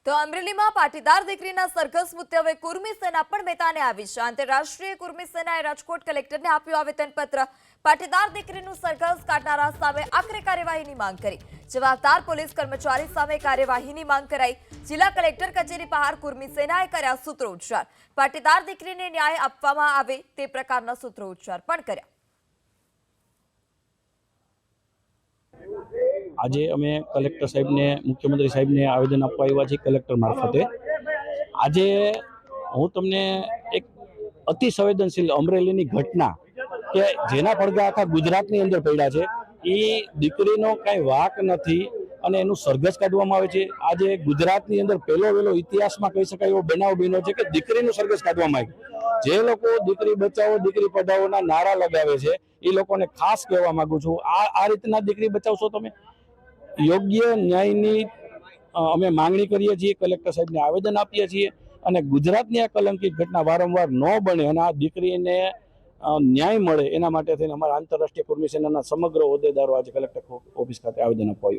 તો અમરેલીમાં પાટીદાર દીકરીના સરઘસ મુદ્દે હવે કુર્મી સેના પણ મેદાને આવી છે। આંતરરાષ્ટ્રીય કુર્મી સેનાએ રાજકોટ કલેક્ટરને આપ્યું આવેદનપત્ર। પાટીદાર દીકરીનું સરઘસ કાઢનારા સામે આકરી કાર્યવાહીની માંગ કરી। જવાબદાર પોલીસ કર્મચારી સામે કાર્યવાહીની માંગ કરાઈ। જિલ્લા કલેક્ટર કચેરી બહાર કુર્મી સેનાએ કર્યા સૂત્રોચ્ચાર। પાટીદાર દીકરીને ન્યાય આપવામાં આવે તે પ્રકારના સૂત્રોચ્ચાર પણ કર્યા। આજે અમે कलेक्टर साहेब ने मुख्यमंत्री साहेब ने आवेदन आपवा आव्या छे। कलेक्टर मार्फते आज हूँ तमने एक अति संवेदनशील अमरेलीनी घटना के जेना પડઘા आखा गुजरातनी अंदर पड्या छे ए दीकरीनो कांई वाक नथी अने एनुं सरघस काढवामां आवे छे। आज गुजरातनी अंदर पहेलो वेलो इतिहासमां कही शकाय एवो बनाव बन्यो छे के दीकरीनुं सरघस काढवामां आव्युं। जे लोको दीकरी बचावो दीकरी पढ़ावोना नारा लगावे छे ए लोकोने खास कहेवा मांगु छुं आ रीतना दीकरी बचावशो तमे। योग्य न्यायनी अमे मांगणी करीए छीए। कलेक्टर साहेबने आवेदन आपीए छीए अने गुजरातनी आ कलंकित घटना वारंवार न बने अने आ दीकरीने न्याय मळे एना माटे थईने अमारा आंतरराष्ट्रीय कुर्मी सेनाना समग्र होद्देदारो आज कलेक्टर ऑफिस खाते आवेदन आपवा